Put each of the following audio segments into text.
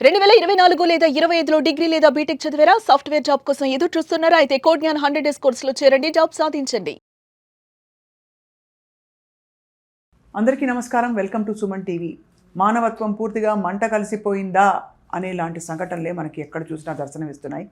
2024 లేదా 25లో డిగ్రీ లేదా బీటెక్ చదివారా? సాఫ్ట్‌వేర్ జాబ్ కోసం ఎదురు చూస్తున్నారా? అయితే కోడ్ జ్ఞాన్ 100 డేస్ కోర్సులో చేరండి. జాబ్ సాధించండి. అందరికీ నమస్కారం. Welcome to Suman TV. మానవత్వం పూర్తిగా మంట కలిసిపోయిందా అనేలాంటి సంఘటనలే మనకి ఎక్కడ చూసినా దర్శనమిస్తున్నాయి.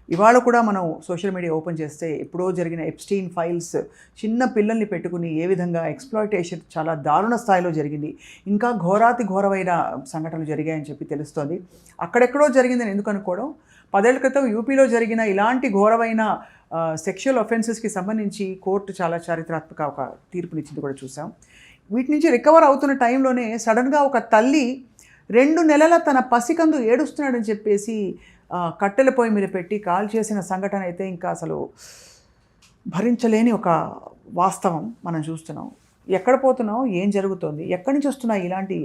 ఇవాళ కూడా మనం సోషల్ మీడియా ఓపెన్ చేస్తే ఎప్పుడో జరిగిన ఎప్స్టీన్ ఫైల్స్, చిన్న పిల్లల్ని పెట్టుకుని ఏ విధంగా ఎక్స్‌ప్లాయిటేషన్ చాలా దారుణ స్థాయిలో జరిగింది. ఇంకా ఘోరాతి ఘోరమైన సంఘటనలు జరిగాయని చెప్పి తెలుస్తోంది. అక్కడెక్కడో జరిగిందని ఎందుకు అనుకోవడం, 10 ఏళ్ల క్రితం యూపీలో జరిగిన ఇలాంటి ఘోరమైన సెక్షువల్ అఫెన్సెస్‌కి సంబంధించి కోర్టు చాలా చారిత్రాత్మక ఒక తీర్పునిచ్చింది కూడా చూసాం. వీటి నుంచి రికవర్ అవుతున్న టైంలోనే సడన్గా ఒక తల్లి 2 నెలల తన పసికందు ఏడుస్తున్నాడని చెప్పేసి కట్టెల పొయ్యి మీద పెట్టి కాల్ చేసిన సంఘటన అయితే ఇంకా అసలు భరించలేని ఒక వాస్తవం మనం చూస్తున్నాం. ఎక్కడ పోతున్నాం, ఏం జరుగుతోంది, ఎక్కడి నుంచి వస్తున్నాయి ఇలాంటి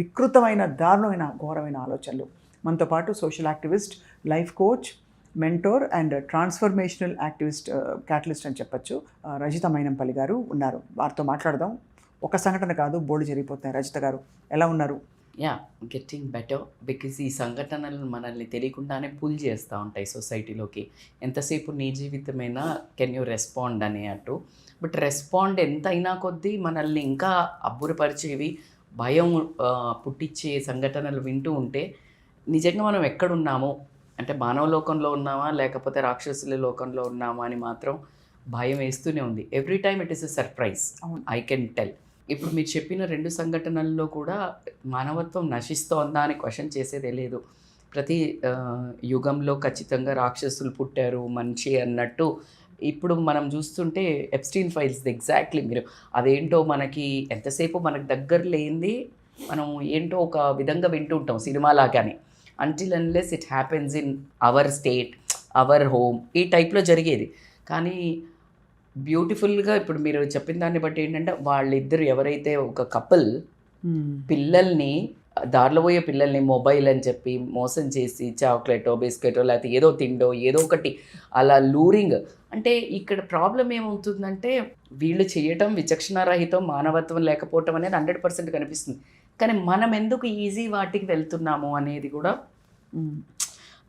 వికృతమైన దారుణమైన ఘోరమైన ఆలోచనలు? మనతో పాటు social activist, life coach, mentor and transformational activist, catalyst అని చెప్పచ్చు, రజిత మైనంపల్లి గారు ఉన్నారు. వారితో మాట్లాడదాం. ఒక సంఘటన కాదు, బోల్డ్ జరిగిపోతున్నాయి. రజిత గారు ఎలా ఉన్నారు? గెట్టింగ్ బెటర్ బికాజ్ ఈ సంఘటనలు మనల్ని తెలియకుండానే పుల్ చేస్తూ ఉంటాయి సొసైటీలోకి. ఎంతసేపు నీ జీవితమైనా కెన్ యూ రెస్పాండ్ అనేటట్టు. బట్ రెస్పాండ్ ఎంత అయినా కొద్దీ మనల్ని ఇంకా అబ్బురపరిచేవి, భయం పుట్టించే సంఘటనలు వింటూ ఉంటే నిజంగా మనం ఎక్కడున్నామో, అంటే మానవ లోకంలో ఉన్నామా లేకపోతే రాక్షసుల లోకంలో ఉన్నామా అని మాత్రం భయం వేస్తూనే ఉంది. Every time it is a surprise, I can tell. ఇప్పుడు మీరు చెప్పిన 2 సంఘటనల్లో కూడా మానవత్వం నశిస్తోందా అని క్వశ్చన్ చేసేదే లేదు. ప్రతి యుగంలో ఖచ్చితంగా రాక్షసులు పుట్టారు, మంచి అన్నట్టు. ఇప్పుడు మనం చూస్తుంటే ఎప్స్టీన్ ఫైల్స్ ఎగ్జాక్ట్లీ మీరు అదేంటో మనకి ఎంతసేపు మనకు దగ్గర లేనిది మనం ఏంటో ఒక విధంగా వింటూ ఉంటాం సినిమాలాగానే. Until unless it happens in our state, our home, ఈ టైప్లో జరిగేది. కానీ బ్యూటిఫుల్గా ఇప్పుడు మీరు చెప్పిన దాన్ని బట్టి ఏంటంటే వాళ్ళిద్దరు ఎవరైతే ఒక కపుల్ పిల్లల్ని, దారిలో పోయే పిల్లల్ని మొబైల్ అని చెప్పి మోసం చేసి చాక్లెటో బిస్కెటో లేకపోతే ఏదో తిండో ఏదో ఒకటి అలా లూరింగ్. అంటే ఇక్కడ ప్రాబ్లం ఏమవుతుందంటే వీళ్ళు చేయటం విచక్షణారహితం, మానవత్వం లేకపోవటం అనేది 100% కనిపిస్తుంది. కానీ మనం ఎందుకు ఈజీ వాటికి వెళ్తున్నాము అనేది కూడా.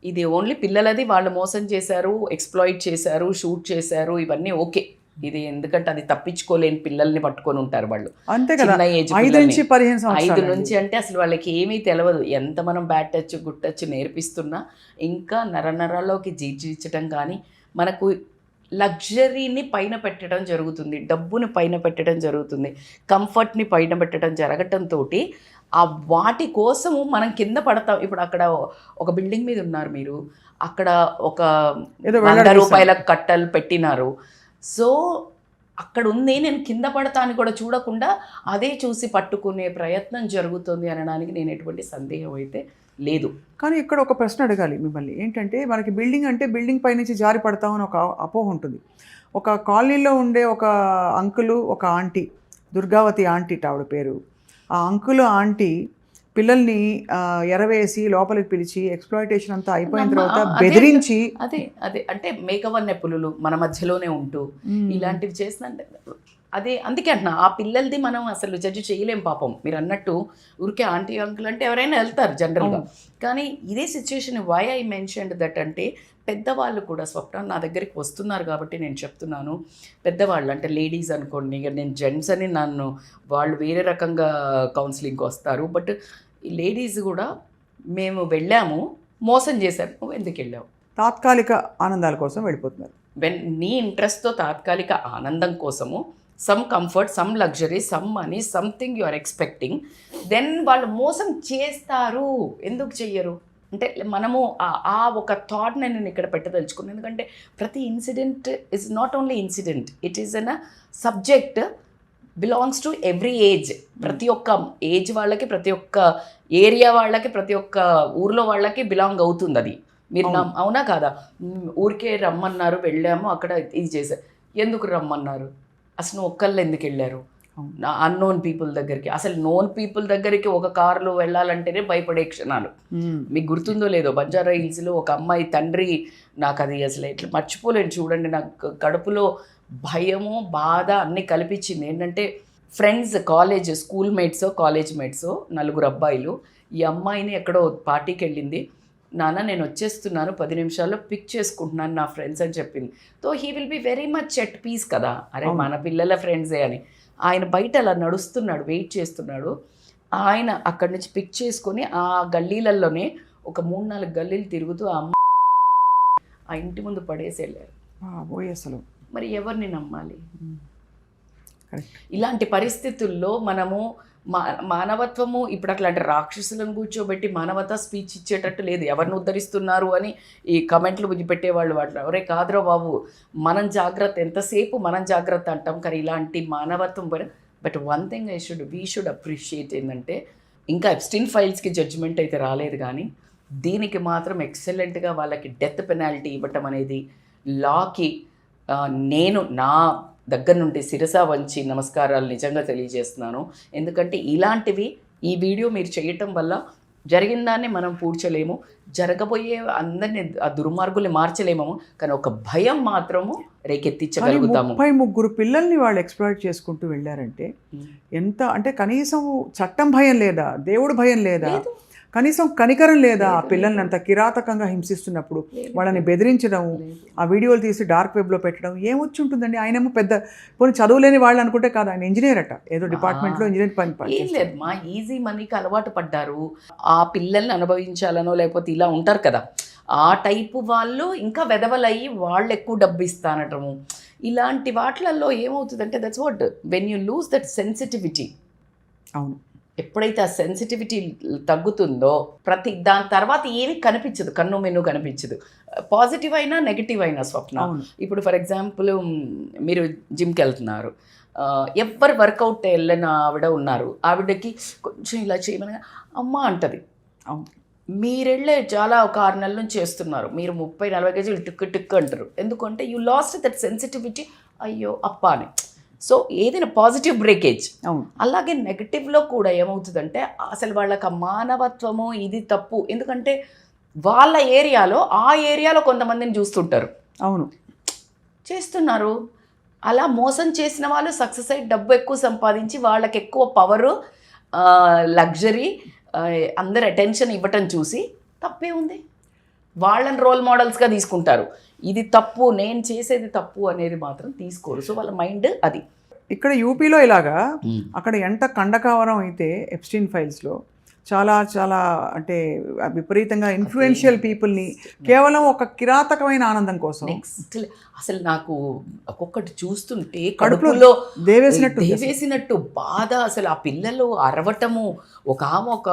ఇది ఓన్లీ పిల్లలది, వాళ్ళు మోసం చేశారు, ఎక్స్‌ప్లాయిట్ చేశారు, షూట్ చేశారు, ఇవన్నీ ఓకే. ఇది ఎందుకంటే అది తప్పించుకోలేని పిల్లల్ని పట్టుకొని ఉంటారు వాళ్ళు. అంతే కదా, చిన్న ఏజ్ 5 నుంచి 15 5 సంవత్సరాలు నుంచి అంటే అసలు వాళ్ళకి ఏమీ తెలియదు. ఎంత మనం బ్యాడ్ టచ్ గుడ్ టచ్ నేర్పిస్తున్నా ఇంకా నరనరాల్లోకి జీర్జించడం కానీ, మనకు లగ్జరీని పైన పెట్టడం జరుగుతుంది, డబ్బుని పైన పెట్టడం జరుగుతుంది, కంఫర్ట్ని పైన పెట్టడం జరగటంతో ఆ వాటి కోసము మనం కింద పడతాం. ఇప్పుడు అక్కడ ఒక బిల్డింగ్ మీద ఉన్నారు మీరు, అక్కడ ఒక 100 రూపాయల కట్టలు పెట్టినారు. సో అక్కడ ఉంది, నేను కింద పడతా అని కూడా చూడకుండా అదే చూసి పట్టుకునే ప్రయత్నం జరుగుతుంది అనడానికి నేను ఎటువంటి సందేహం అయితే లేదు. కానీ ఇక్కడ ఒక ప్రశ్న అడగాలి మిమ్మల్ని. ఏంటంటే మనకి బిల్డింగ్ అంటే బిల్డింగ్ పై నుంచి జారి పడతామని ఒక అపోహ ఉంటుంది. ఒక కాలనీలో ఉండే ఒక అంకులు, ఒక ఆంటీ, దుర్గావతి ఆంటీ ఆవిడ పేరు. ఆ అంకులు ఆంటీ పిల్లల్ని ఎరవేసి లోపలికి పిలిచి ఎక్స్‌ప్లాయిటేషన్ అంతా అయిపోయిన తర్వాత బెదిరించి, అదే అదే అంటే మేకవన్నె పులులు మన మధ్యలోనే ఉంటూ ఇలాంటివి చేస్తుందంటే అదే. అందుకే అంటున్నా, ఆ పిల్లలది మనం అసలు జడ్జి చేయలేం. పాపం మీరు అన్నట్టు ఊరికే ఆంటీ అంకుల్ అంటే ఎవరైనా వెళ్తారు జనరల్గా. కానీ ఇదే situation why I mentioned that అంటే పెద్దవాళ్ళు కూడా స్వప్న నా దగ్గరికి వస్తున్నారు కాబట్టి నేను చెప్తున్నాను. పెద్దవాళ్ళు అంటే లేడీస్ అనుకోండి, ఇక నేను జెంట్స్ అని నన్ను వాళ్ళు వేరే రకంగా కౌన్సిలింగ్కి వస్తారు. బట్ ఈ లేడీస్ కూడా మేము వెళ్ళాము, మోసం చేశారు, నువ్వు ఎందుకు వెళ్ళావు? తాత్కాలిక ఆనందాల కోసం వెళ్ళిపోతున్నారు. నీ ఇంట్రెస్ట్తో తాత్కాలిక ఆనందం కోసము, some comfort, some luxury, some money, something you are expecting, then వాళ్ళు మోసం చేస్తారు. ఎందుకు చెయ్యరు అంటే మనము ఆ ఒక థాట్ నేను ఇక్కడ పెట్టదలుచుకున్నాను. ఎందుకంటే ప్రతి incident is not only incident, it is an subject belongs to every age. ప్రతి ఒక్క ఏజ్ వాళ్ళకి, ప్రతి ఒక్క ఏరియా వాళ్ళకి, ప్రతి ఒక్క ఊర్లో వాళ్ళకి బిలాంగ్ అవుతుంది అది. మీరు అవునా కాదా? ఊరికే రమ్మన్నారు, వెళ్ళాము, అక్కడ ఇది చేశారు. ఎందుకు రమ్మన్నారు? అసలు ఒక్కళ్ళు ఎందుకు వెళ్ళారు? అన్నోన్ పీపుల్ దగ్గరికి, అసలు నోన్ పీపుల్ దగ్గరికి ఒక కారులో వెళ్ళాలంటేనే భయపడే క్షణాలు. మీకు గుర్తుందో లేదో, బంజారా హిల్స్లో ఒక అమ్మాయి తండ్రి, నాకు అది అసలు ఎట్లా మర్చిపోలేను. చూడండి, నాకు కడుపులో భయము, బాధ అన్నీ కల్పించింది. ఏంటంటే friends, school mates, college mates, 4 అబ్బాయిలు ఈ అమ్మాయిని ఎక్కడో పార్టీకి వెళ్ళింది, నాన్న నేను వచ్చేస్తున్నాను 10 నిమిషాల్లో పిక్ చేసుకుంటున్నాను నా ఫ్రెండ్స్ అని చెప్పింది. So he will be very much at peace కదా, అరే మన పిల్లల ఫ్రెండ్సే అని. ఆయన బయట అలా నడుస్తున్నాడు, వెయిట్ చేస్తున్నాడు. ఆయన అక్కడి నుంచి పిక్ చేసుకొని ఆ గల్లీలలోనే ఒక 3-4 గల్లీలు తిరుగుతూ ఆ ఇంటి ముందు పడేసి వెళ్ళారు. అసలు మరి ఎవరిని నమ్మాలి? కరెక్ట్. ఇలాంటి పరిస్థితుల్లో మనము మానవత్వము ఇప్పుడు అట్లాంటి రాక్షసులను కూర్చోబెట్టి మానవతా స్పీచ్ ఇచ్చేటట్టు లేదు. ఎవరిని ఉద్ధరిస్తున్నారు అని ఈ కమెంట్లు పెట్టేవాళ్ళు వాటిలో ఎవరే కాదురా బాబు, మనం జాగ్రత్త, ఎంతసేపు మనం జాగ్రత్త అంటాం, కానీ ఇలాంటి మానవత్వం. But one thing we should appreciate ఏంటంటే, ఇంకా ఎప్స్టీన్ ఫైల్స్కి జడ్జిమెంట్ అయితే రాలేదు, కానీ దీనికి మాత్రం ఎక్సలెంట్గా వాళ్ళకి డెత్ పెనాల్టీ ఇవ్వటం అనేది లాకి నేను నా దగ్గర నుండి శిరస వంచి నమస్కారాలు నిజంగా తెలియజేస్తున్నాను. ఎందుకంటే ఇలాంటివి ఈ వీడియో మీరు చేయటం వల్ల జరిగిన దాన్ని మనం పూడ్చలేము, జరగబోయే అందరినీ ఆ దుర్మార్గుల్ని మార్చలేము, కానీ ఒక భయం మాత్రము రేకెత్తించగలుగుతాము. 33 పిల్లల్ని వాళ్ళు ఎక్స్‌ప్లాయిట్ చేసుకుంటూ వెళ్ళారంటే ఎంత అంటే, కనీసం చట్టం భయం లేదా, దేవుడు భయం లేదా, కనీసం కనికరం లేదా? ఆ పిల్లల్ని అంత కిరాతకంగా హింసిస్తున్నప్పుడు వాళ్ళని బెదిరించడం, ఆ వీడియోలు తీసి డార్క్ వెబ్లో పెట్టడం ఏమొచ్చి ఉంటుందండి? ఆయనేమో పెద్ద పోనీ చదువులేని వాళ్ళు అనుకుంటే కాదు, ఆయన ఇంజనీర్ అట, ఏదో డిపార్ట్మెంట్లో ఇంజనీర్ పని. ఏం లేదు మా, ఈజీ మనీకి అలవాటు పడ్డారు. ఆ పిల్లల్ని అనుభవించాలనో లేకపోతే ఇలా ఉంటారు కదా, ఆ టైపు వాళ్ళు ఇంకా వెదవలయ్యి వాళ్ళు ఎక్కువ డబ్బు ఇస్తానటము. ఇలాంటి వాటిలలో ఏమవుతుందంటే, that's what when you lose that sensitivity. అవును, ఎప్పుడైతే ఆ సెన్సిటివిటీ తగ్గుతుందో దాని తర్వాత ఏమి కనిపించదు, కన్ను మెన్ను కనిపించదు, పాజిటివ్ అయినా నెగిటివ్ అయినా. స్వప్న, ఇప్పుడు ఫర్ ఎగ్జాంపుల్ మీరు జిమ్కి వెళ్తున్నారు, ఎవరు వర్కౌట్ వెళ్ళిన ఆవిడ ఉన్నారు, ఆవిడకి కొంచెం ఇలా చేయమని అమ్మ అంటది. మీరెళ్ళే చాలా ఒక 6 నెలల నుంచి చేస్తున్నారు, మీరు 30-40 కేజీలు టిక్కు టిక్కు అంటారు. ఎందుకంటే యూ లాస్ట్ దట్ సెన్సిటివిటీ, అయ్యో అప్ప అని. సో ఏదైనా పాజిటివ్ బ్రేకేజ్. అలాగే నెగటివ్లో కూడా ఏమవుతుందంటే, అసలు వాళ్ళకి మానవత్వము ఇది తప్పు. ఎందుకంటే వాళ్ళ ఏరియాలో ఆ ఏరియాలో కొంతమందిని చూస్తుంటారు, అవును చేస్తున్నారు. అలా మోసం చేసిన వాళ్ళు సక్సెస్ అయ్యి డబ్బు ఎక్కువ సంపాదించి వాళ్ళకి ఎక్కువ పవరు, లగ్జరీ, అందరు అటెన్షన్ ఇవ్వటం చూసి తప్పే ఉంది, వాళ్ళని రోల్ మోడల్స్గా తీసుకుంటారు. ఇది తప్పు, నేను చేసేది తప్పు అనేది మాత్రం తీసుకోరు. సో వాళ్ళ మైండ్ అది. ఇక్కడ యూపీలో ఇలాగా, అక్కడ ఎంత కండకావరం అయితే ఎప్స్టీన్ ఫైల్స్లో చాలా చాలా అంటే విపరీతంగా ఇన్ఫ్లుయెన్షియల్ పీపుల్ని కేవలం ఒక కిరాతకమైన ఆనందం కోసం. నెక్స్ట్ అసలు నాకు ఒక్కొక్కటి చూస్తుంటే కడుపులో దేవేసినట్టు బాధ. అసలు ఆ పిల్లలు అరవటము. ఒక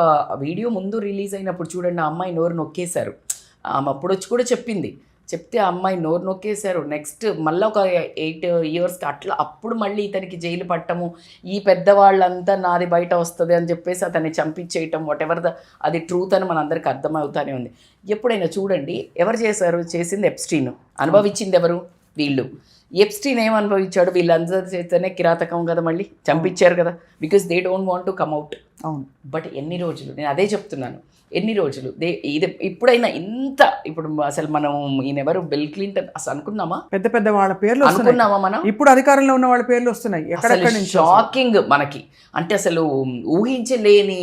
వీడియో ముందు రిలీజ్ అయినప్పుడు చూడండి, ఆ అమ్మాయి నోరు నొక్కేశారు. ఆమె అప్పుడు వచ్చి కూడా చెప్తే ఆ అమ్మాయి నోరు నొక్కేశారు. నెక్స్ట్ మళ్ళీ ఒక 8 ఇయర్స్కి అట్లా అప్పుడు మళ్ళీ ఇతనికి జైలు పట్టము, ఈ పెద్దవాళ్ళంతా నాది బయట వస్తుంది అని చెప్పేసి అతన్ని చంపించేయటం, వాట్ ఎవర్ అది ట్రూత్ అని మనందరికీ అర్థమవుతానే ఉంది. ఎప్పుడైనా చూడండి, ఎవరు చేసింది ఎప్స్టీన్, అనుభవించింది ఎవరు? వీళ్ళు. ఎప్స్టీన్ ఏం అనుభవించాడు? వీళ్ళందరి చేతనే కిరాతకం కదా, మళ్ళీ చంపించారు కదా, because they don't want to come out. అవును. బట్ ఎన్ని రోజులు, నేను అదే చెప్తున్నాను, ఎన్ని రోజులు ఇది ఇప్పుడైనా ఇంత, ఇప్పుడు అసలు మనం ఈయనెవరు, బిల్ క్లింటన్ అసలు అనుకున్నామా? పెద్ద వాళ్ళ పేర్లు అనుకున్నామా మనం? ఇప్పుడు అధికారంలో ఉన్న వాళ్ళ పేర్లు వస్తున్నాయి. షాకింగ్ మనకి. అంటే అసలు ఊహించలేని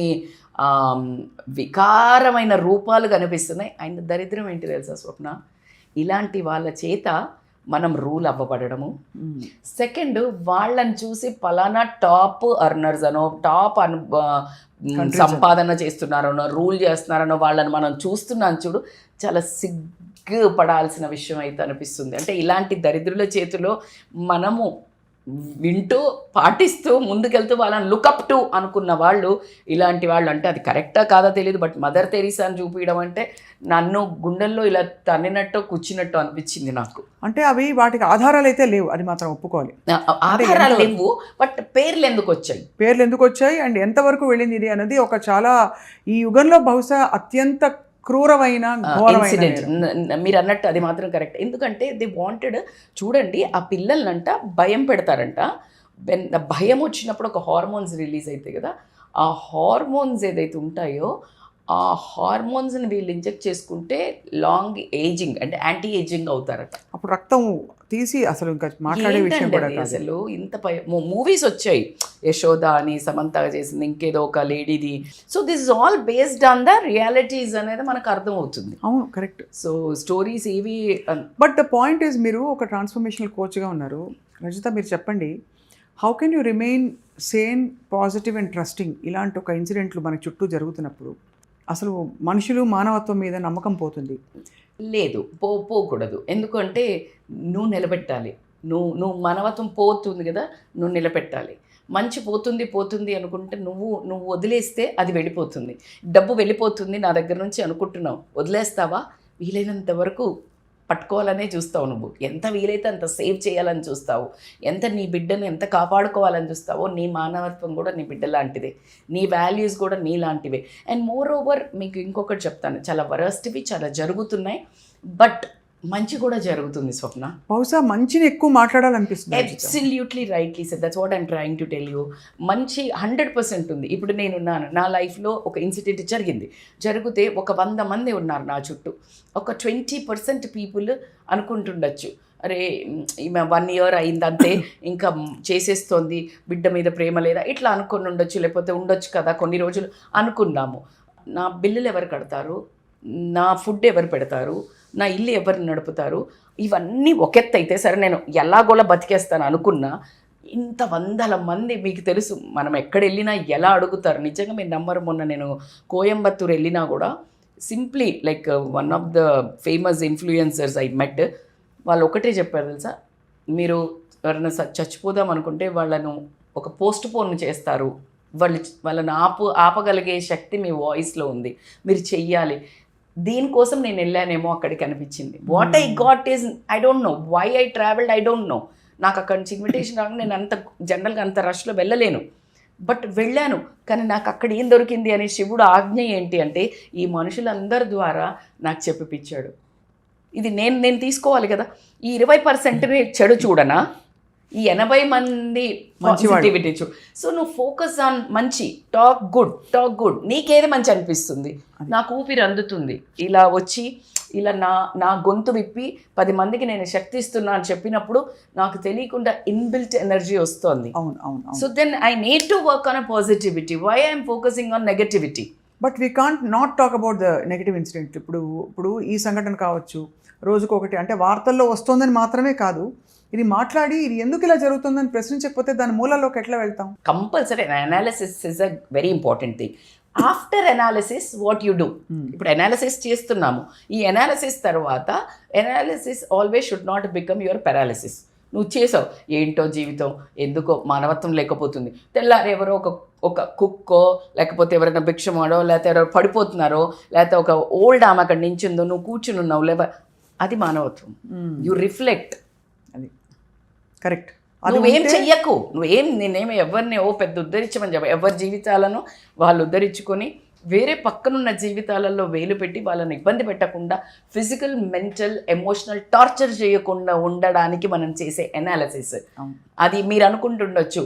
వికారమైన రూపాలు కనిపిస్తున్నాయి. ఆయన దరిద్రం ఏంటి తెలుసా స్వప్న? ఇలాంటి వాళ్ళ చేత మనం రూల్ అవ్వబడము. సెకండ్, వాళ్ళని చూసి పలానా టాప్ అర్నర్స్ అనో, టాప్ సంపాదన చేస్తున్నారనో, రూల్ చేస్తున్నారనో వాళ్ళని మనం చూస్తున్నాం చూడు, చాలా సిగ్గుపడాల్సిన విషయం అయితే అనిపిస్తుంది. అంటే ఇలాంటి దరిద్రుల చేతిలో మనము వింటూ పాటిస్తూ ముందుకెళ్తూ వాళ్ళని లుకప్ టు అనుకున్న వాళ్ళు ఇలాంటి వాళ్ళు. అంటే అది కరెక్టా కాదా తెలియదు, బట్ మదర్ తెరీసాని చూపించడం అంటే నన్ను గుండెల్లో ఇలా తన్నినట్టు కూర్చున్నట్టు అనిపించింది నాకు. అంటే అవి వాటికి ఆధారాలు అయితే లేవు, అది మాత్రం ఒప్పుకోవాలి. ఆధారాలు లేవు, బట్ పేర్లు ఎందుకు వచ్చాయి అండ్ ఎంతవరకు వెళ్ళింది ఇది అనేది ఒక చాలా ఈ యుగంలో బహుశా అత్యంత క్రూరమైన ఇన్సిడెంట్. మీరు అన్నట్టు అది మాత్రం కరెక్ట్. ఎందుకంటే దే వాంటెడ్, చూడండి ఆ పిల్లల్నంట భయం పెడతారంట. భయం వచ్చినప్పుడు ఒక హార్మోన్స్ రిలీజ్ అవుతాయి కదా, ఆ హార్మోన్స్ ఏదైతే ఉంటాయో ఆ హార్మోన్స్ని వీళ్ళు ఇంజెక్ట్ చేసుకుంటే లాంగ్ ఏజింగ్ అంటే యాంటీ ఏజింగ్ అవుతారట. అప్పుడు రక్తం తీసి అసలు ఇంకా మాట్లాడే విషయం ఏంటండి కూడా అది కాదు. అసలు ఇంత మూవీస్ వచ్చాయి, యశోద అని సమంత చేసింది, ఇంకేదో ఒక లేడీది. So this is all based on the realities అనేది మనకు అర్థం అవుతుంది. అవును, కరెక్ట్. సో స్టోరీస్ ఏవి బట్ ద పాయింట్ ఈజ్, మీరు ఒక ట్రాన్స్ఫర్మేషనల్ కోచ్గా ఉన్నారు రజిత, మీరు చెప్పండి, how can you remain sane, positive and trusting ఇలాంటి ఒక ఇన్సిడెంట్లు మన చుట్టూ జరుగుతున్నప్పుడు? అసలు మనుషులు మానవత్వం మీద నమ్మకం పోతుంది. లేదు, పోకూడదు. ఎందుకంటే నువ్వు నిలబెట్టాలి. నువ్వు మానవత్వం పోతుంది కదా, నువ్వు నిలబెట్టాలి. మంచి పోతుంది అనుకుంటే నువ్వు వదిలేస్తే అది వెళ్ళిపోతుంది. డబ్బు వెళ్ళిపోతుంది నా దగ్గర నుంచి అనుకుంటున్నావు, వదిలేస్తావా? వీలైనంత వరకు పట్టుకోవాలనే చూస్తావు. నువ్వు ఎంత వీలైతే అంత సేవ్ చేయాలని చూస్తావు. ఎంత నీ బిడ్డను ఎంత కాపాడుకోవాలని చూస్తావో, నీ మానవత్వం కూడా నీ బిడ్డ లాంటిదే, నీ వాల్యూస్ కూడా నీ లాంటివే. అండ్ మోర్ ఓవర్ మీకు ఇంకొకటి చెప్తాను, చాలా వరస్ట్వి చాలా జరుగుతున్నాయి, బట్ మంచి కూడా జరుగుతుంది స్వప్న. బహుశా మంచిని ఎక్కువ మాట్లాడాలనిపిస్తుంది. Absolutely rightly said, that's what I'm trying to tell you. మంచి 100% ఉంది. ఇప్పుడు నేనున్నాను, నా లైఫ్లో ఒక ఇన్సిడెంట్ జరిగితే ఒక 100 మంది ఉన్నారు నా చుట్టూ. ఒక 20% పీపుల్ అనుకుంటుండొచ్చు, అరే ఈమె 1 year అయిందంతే, ఇంకా చేసేస్తోంది, బిడ్డ మీద ప్రేమ లేదా, ఇట్లా అనుకుని ఉండొచ్చు, లేకపోతే ఉండొచ్చు కదా కొన్ని రోజులు అనుకున్నాము. నా బిల్లులు ఎవరు కడతారు, నా ఫుడ్ ఎవరు పెడతారు, నా ఇల్లు ఎవరు నడుపుతారు, ఇవన్నీ ఒకెత్త అయితే సరే నేను ఎలాగోలా బతికేస్తాను అనుకున్నా, ఇంత 100 మంది మీకు తెలుసు మనం ఎక్కడ వెళ్ళినా ఎలా అడుగుతారు. నిజంగా మీరు నమ్మరు, మొన్న నేను కోయంబత్తూర్ వెళ్ళినా కూడా simply like one of the famous influencers I met, వాళ్ళు ఒకటే చెప్పారు తెలుసా, మీరు ఎవరైనా చచ్చిపోదాం అనుకుంటే వాళ్ళను ఒక పోస్ట్ పోన్ చేస్తారు, వాళ్ళని ఆపగలిగే శక్తి మీ వాయిస్లో ఉంది, మీరు చెయ్యాలి. దీనికోసం నేను వెళ్ళానేమో అక్కడికి అనిపించింది. What I got is, I don't know why I travelled, I don't know. నాకు అక్కడి నుంచి ఇన్విటేషన్ రాగా నేను అంత జనరల్గా అంత రష్లో వెళ్ళలేను, బట్ వెళ్ళాను. కానీ నాకు అక్కడ ఏం దొరికింది అనే శివుడు ఆజ్ఞ ఏంటి అంటే, ఈ మనుషులందరి ద్వారా నాకు చెప్పిపించాడు. ఇది నేను తీసుకోవాలి కదా. ఈ 20%ని చెడు చూడనా, ఈ 80 మంది పాజిటివిటీ చూడు. సో నువ్వు ఫోకస్ ఆన్ మంచి, టాక్ గుడ్. నీకేది మంచి అనిపిస్తుంది, నాకు ఊపిరి అందుతుంది, ఇలా వచ్చి ఇలా నా గొంతు విప్పి 10 మందికి నేను శక్తి ఇస్తున్నా అని చెప్పినప్పుడు నాకు తెలియకుండా ఇన్బిల్ట్ ఎనర్జీ వస్తుంది. So then I need to work on a positivity. Why I'm focusing on negativity? But we can't not talk about the negative incident. ఇప్పుడు ఈ సంఘటన కావచ్చు, రోజుకొకటి అంటే వార్తల్లో వస్తుందని మాత్రమే కాదు, ఇది మాట్లాడి ఇది ఎందుకు ఇలా జరుగుతుందని ప్రశ్నించకపోతే దాని మూలాల్లోకి ఎట్లా వెళ్తాం? Compulsory analysis is a very important thing. After analysis what you do. ఇప్పుడు అనాలిసిస్ చేస్తున్నాము, ఈ అనాలిసిస్ తర్వాత analysis always should not become your paralysis. నువ్వు చేసావు, ఏంటో జీవితం, ఎందుకో మానవత్వం లేకపోతుంది, తెల్లారి ఎవరో ఒక కుక్కో, లేకపోతే ఎవరైనా భిక్షమాడో, లేకపోతే ఎవరో పడిపోతున్నారో, లేకపోతే ఒక ఓల్డ్ ఆమె అక్కడ నించుందో, నువ్వు కూర్చుని ఉన్నావు, అది మానవత్వం. You reflect. అది కరెక్ట్. నువ్వేం చెయ్యకు, నేనేమి ఎవరిని పెద్ద ఉద్ధరించమని చెప్ప, ఎవరి జీవితాలను వాళ్ళు ఉద్ధరించుకొని వేరే పక్కనున్న జీవితాలలో వేలు పెట్టి వాళ్ళని ఇబ్బంది పెట్టకుండా, ఫిజికల్, మెంటల్, ఎమోషనల్ టార్చర్ చేయకుండా ఉండడానికి మనం చేసే అనాలిసిస్. అది మీరు అనుకుంటుండొచ్చు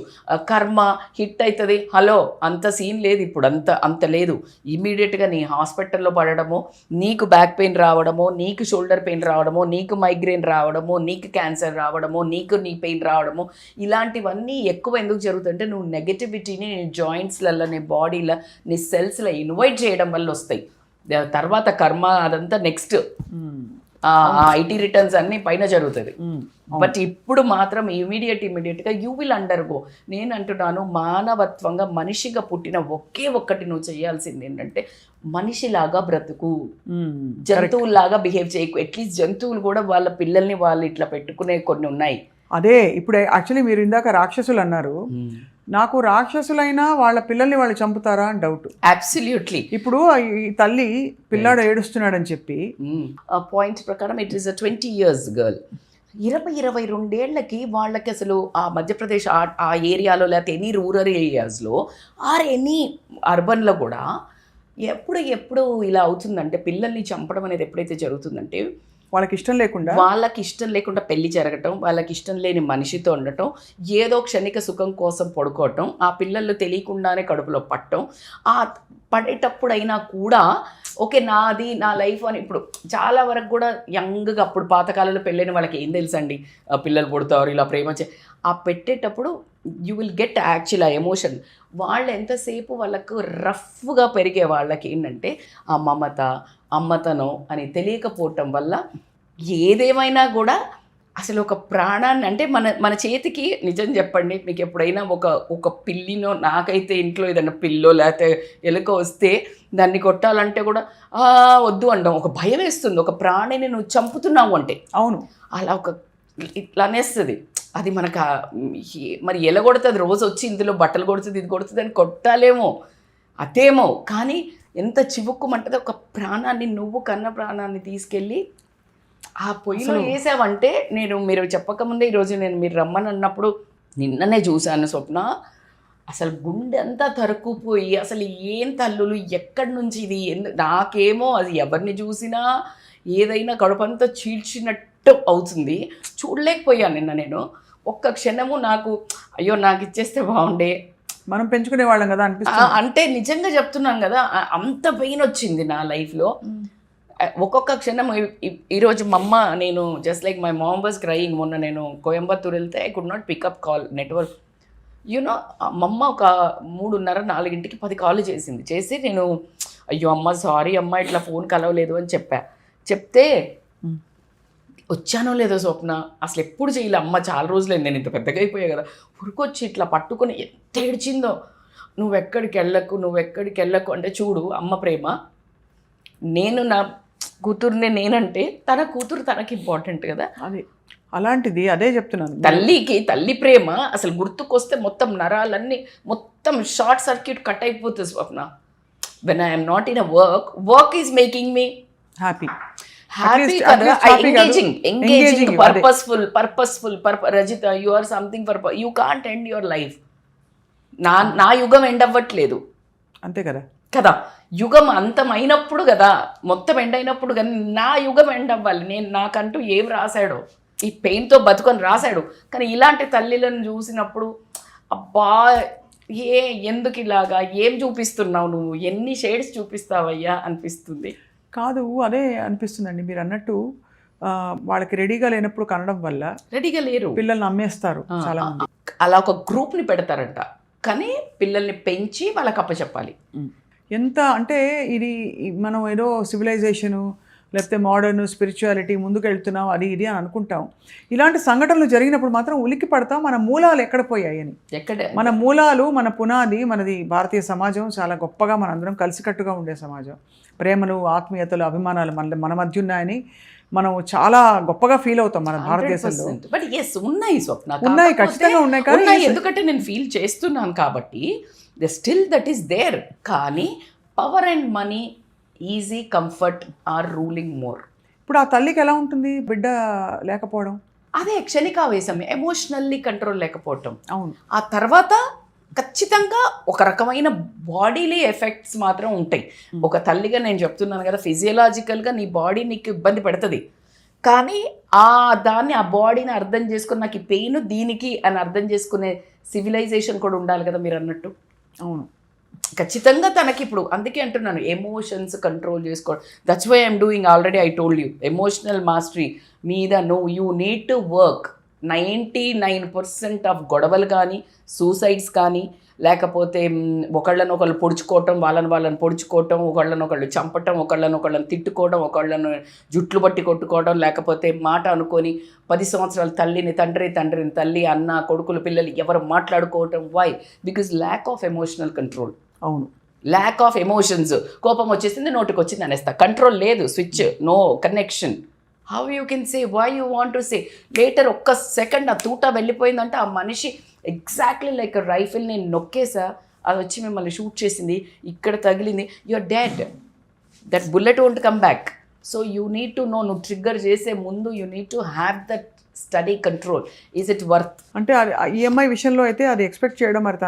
కర్మ హిట్ అవుతుంది, హలో అంత సీన్ లేదు, ఇప్పుడు అంత లేదు. ఇమీడియట్గా నీ హాస్పిటల్లో పడడమో, నీకు బ్యాక్ పెయిన్ రావడమో, నీకు షోల్డర్ పెయిన్ రావడమో, నీకు మైగ్రేన్ రావడమో, నీకు క్యాన్సర్ రావడమో, నీకు నీ పెయిన్ రావడమో, ఇలాంటివన్నీ ఎక్కువ ఎందుకు జరుగుతుందంటే నువ్వు నెగటివిటీని నీ జాయింట్స్లలో, నీ బాడీలో, నీ సెల్స్లో ఇన్వైట్ చేయడం వల్ల వస్తాయి. తర్వాత కర్మ అదంతా నెక్స్ట్, ఐటీ రిటర్న్స్ అన్నీ పైన జరుగుతుంది. బట్ ఇప్పుడు మాత్రం ఇమీడియట్గా యూ విల్ అండర్గో. నేను అంటున్నాను, మానవత్వంగా మనిషిగా పుట్టిన ఒక్కటి నువ్వు చేయాల్సింది ఏంటంటే మనిషిలాగా బ్రతుకు, జంతువులాగా బిహేవ్ చేయకు. అట్లీస్ట్ జంతువులు కూడా వాళ్ళ పిల్లల్ని వాళ్ళు ఇట్లా పెట్టుకునే కొన్ని ఉన్నాయి. అదే ఇప్పుడు యాక్చువల్లీ మీరు ఇందాక రాక్షసులు అన్నారు, నాకు రాక్షసులైనా వాళ్ళ పిల్లల్ని వాళ్ళు చంపుతారా అని డౌట్. అబ్సల్యూట్లీ. ఇప్పుడు ఈ తల్లి పిల్లాడు ఏడుస్తున్నాడని చెప్పి పాయింట్ ప్రకారం it is a 20 years girl. 22 ఏళ్ళకి వాళ్ళకి అసలు ఆ మధ్యప్రదేశ్ ఆ ఏరియాలో, లేకపోతే ఎనీ రూరల్ ఏరియాస్లో ఆర్ ఎనీ అర్బన్లో కూడా ఎప్పుడు ఇలా అవుతుందంటే, పిల్లల్ని చంపడం అనేది ఎప్పుడైతే జరుగుతుందంటే వాళ్ళకి ఇష్టం లేకుండా వాళ్ళకి ఇష్టం లేకుండా పెళ్లి జరగటం, వాళ్ళకి ఇష్టం లేని మనిషితో ఉండటం, ఏదో క్షణిక సుఖం కోసం పడుకోవటం, ఆ పిల్లలు తెలియకుండానే కడుపులో పట్టడం, ఆ పడేటప్పుడైనా కూడా ఓకే నాది నా లైఫ్ అని. ఇప్పుడు చాలా వరకు కూడా యంగ్గా అప్పుడు పాతకాలంలో పెళ్ళైన వాళ్ళకి ఏం తెలుసండి, పిల్లలు పుడతారు ఇలా ప్రేమ ఆ పెట్టేటప్పుడు యూ విల్ గెట్ యాక్చువల్ ఆ ఎమోషన్. వాళ్ళు ఎంతసేపు వాళ్ళకు రఫ్గా పెరిగే వాళ్ళకి ఏంటంటే ఆ మమత అమ్మతనం అని తెలియకపోవటం వల్ల ఏదేమైనా కూడా అసలు ఒక ప్రాణాన్ని అంటే మన చేతికి నిజం చెప్పండి, మీకు ఎప్పుడైనా ఒక పిల్లినో, నాకైతే ఇంట్లో ఏదైనా పిల్లో లేకపోతే ఎలుక వస్తే దాన్ని కొట్టాలంటే కూడా వద్దు అంటాం, ఒక భయం వేస్తుంది. ఒక ప్రాణిని నువ్వు చంపుతున్నావు అంటే అవును అలా ఇట్లా అనేస్తుంది. అది మనకు మరి ఎలా కొడుతుంది, రోజు వచ్చి ఇందులో బట్టలు కొడుతుంది ఇది కొడుతుంది అని కొట్టాలేమో అదేమో, కానీ ఎంత చివుక్కుమంటది ఒక ప్రాణాన్ని, నువ్వు కన్న ప్రాణాన్ని తీసుకెళ్ళి ఆ పొయ్యిలో వేసావంటే. మీరు చెప్పకముందే ఈరోజు మీరు రమ్మని అన్నప్పుడు నిన్ననే చూశాను స్వప్న, అసలు గుండె అంతా తరుక్కుపోయి అసలు ఏం తల్లులు ఎక్కడి నుంచి ఇది నాకేమో అది ఎవరిని చూసినా ఏదైనా కడుపంతా చీల్చినట్టు అవుతుంది. చూడలేకపోయాను నిన్న నేను ఒక్క క్షణము. నాకు అయ్యో నాకు ఇచ్చేస్తే బాగుండే, మనం పెంచుకునే వాళ్ళం కదా అనిపిస్తుంది. అంటే నిజంగా చెప్తున్నాను కదా, అంత పెయిన్ వచ్చింది నా లైఫ్లో. ఒక్కొక్క క్షణం. ఈరోజు మా అమ్మ, నేను just like my mom was crying. మొన్న నేను కోయంబత్తూర్ వెళ్తే I could not pickup call network. You know మా అమ్మ ఒక 3:30-4 10 కాల్ చేసి నేను అయ్యో అమ్మ సారీ అమ్మ ఇట్లా ఫోన్ కలవలేదు అని చెప్తే వచ్చానో లేదో స్వప్న, అసలు ఎప్పుడు చేయలే అమ్మ, చాలా రోజులైంది నేను ఇంత పెద్దగా అయిపోయా కదా, ఉరికొచ్చి ఇట్లా పట్టుకొని ఎంత ఏడ్చిందో. నువ్వెక్కడికి వెళ్ళకు అంటే చూడు అమ్మ ప్రేమ. నేను నా కూతుర్ని నేనంటే తన కూతురు తనకి ఇంపార్టెంట్ కదా. అది అలాంటిది అదే చెప్తున్నాను. తల్లికి తల్లి ప్రేమ అసలు గుర్తుకొస్తే మొత్తం నరాలన్నీ మొత్తం షార్ట్ సర్క్యూట్ కట్ అయిపోతుంది Swapna. When I'm not in a work is making me happy కదా. Engaging purposeful Rajitha, you are something you can't end your life. నా యుగం ఎండ్ అవ్వట్లేదు అంతే కదా. యుగం అంతమైనప్పుడు కదా, మొత్తం ఎండ్ అయినప్పుడు కానీ నా యుగం ఎండ్ అవ్వాలి. నాకంటూ ఏం రాశాడో ఈ పెయిన్తో బతుకొని రాశాడు. కానీ ఇలాంటి తల్లిలను చూసినప్పుడు అబ్బా ఎందుకు ఇలాగా, ఏం చూపిస్తున్నావు నువ్వు, ఎన్ని షేడ్స్ చూపిస్తావయ్యా అనిపిస్తుంది. కాదు అదే అనిపిస్తుందండి మీరు అన్నట్టు. వాళ్ళకి రెడీగా లేనప్పుడు కనడం వల్ల రెడీగా లేరు, పిల్లల్ని అమ్మేస్తారు చాలా మంది. అలా ఒక గ్రూప్ని పెడతారంట, కానీ పిల్లల్ని పెంచి వాళ్ళకి అప్పచెప్పాలి. ఎంత అంటే ఇది మనం ఏదో సివిలైజేషను లేకపోతే మోడర్న్ స్పిరిచువాలిటీ ముందుకు వెళ్తున్నాం అది ఇది అని అనుకుంటాం. ఇలాంటి సంఘటనలు జరిగినప్పుడు మాత్రం ఉలిక్కి పడతాం, మన మూలాలు ఎక్కడ పోయాయి అని. మన మూలాలు, మన పునాది, మనది భారతీయ సమాజం చాలా గొప్పగా మనందరం కలిసికట్టుగా ఉండే సమాజం. ప్రేమలు, ఆత్మీయతలు, అభిమానాలు మన మధ్య ఉన్నాయని మనం చాలా గొప్పగా ఫీల్ అవుతాం మన భారతదేశంలో. బట్ ఎస్ ఉన్నాయి స్వప్న, ఉన్నాయి ఖచ్చితంగా ఉన్నాయి. కానీ ఎందుకంటే నేను ఫీల్ చేస్తున్నాను కాబట్టి స్టిల్ దట్ ఈస్ దేర్. కానీ power and money, easy comfort are ruling more. ఇప్పుడు ఆ తల్లికి ఎలా ఉంటుంది బిడ్డ లేకపోవడం? అదే క్షణికావేశం, ఎమోషనల్లీ కంట్రోల్ లేకపోవటం. అవును. ఆ తర్వాత ఖచ్చితంగా ఒక రకమైన బాడీలీ ఎఫెక్ట్స్ మాత్రం ఉంటాయి. ఒక తల్లిగా నేను చెప్తున్నాను కదా, ఫిజియలాజికల్గా నీ బాడీ నీకు ఇబ్బంది పెడుతుంది. కానీ ఆ బాడీని అర్థం చేసుకుని నాకు ఈ పెయిన్ దీనికి అని అర్థం చేసుకునే సివిలైజేషన్ కూడా ఉండాలి కదా మీరు అన్నట్టు. అవును ఖచ్చితంగా తనకి ఇప్పుడు అందుకే అంటున్నాను ఎమోషన్స్ కంట్రోల్ చేసుకోవడం. That's why I'm doing, already I told you, emotional mastery మీద you need to work. 99% of గొడవలు కానీ, సూసైడ్స్ కానీ, లేకపోతే ఒకళ్ళనొకళ్ళు పొడుచుకోవటం, వాళ్ళని పొడుచుకోవటం, ఒకళ్ళనొకళ్ళు చంపటం, ఒకళ్ళనొకళ్ళని తిట్టుకోవడం, ఒకళ్ళను జుట్లు పట్టి కొట్టుకోవడం, లేకపోతే మాట అనుకొని 10 సంవత్సరాలు తండ్రిని తల్లి అన్న కొడుకులు పిల్లలు ఎవరు మాట్లాడుకోవటం. Why? Because lack of emotional control. అవును, ల్యాక్ ఆఫ్ ఎమోషన్స్. కోపం వచ్చేసింది నోటికి వచ్చింది అనేస్తా, కంట్రోల్ లేదు, switch, no connection. How you can say why you want to say later. ఒక్క సెకండ్ ఆ తూట వెళ్ళిపోయిందంటే ఆ మనిషి ఎగ్జాక్ట్లీ లైక్ రైఫిల్ నేను నొక్కేసా, అది వచ్చి మిమ్మల్ని షూట్ చేసింది, ఇక్కడ తగిలింది, you are dead. That bullet won't come back. So you need to know, నువ్వు ట్రిగ్గర్ చేసే ముందు you need to have that study control. Is it worth? అంటే అది ఈఎంఐ విషయంలో అయితే అది ఎక్స్పెక్ట్ చేయడం, మరి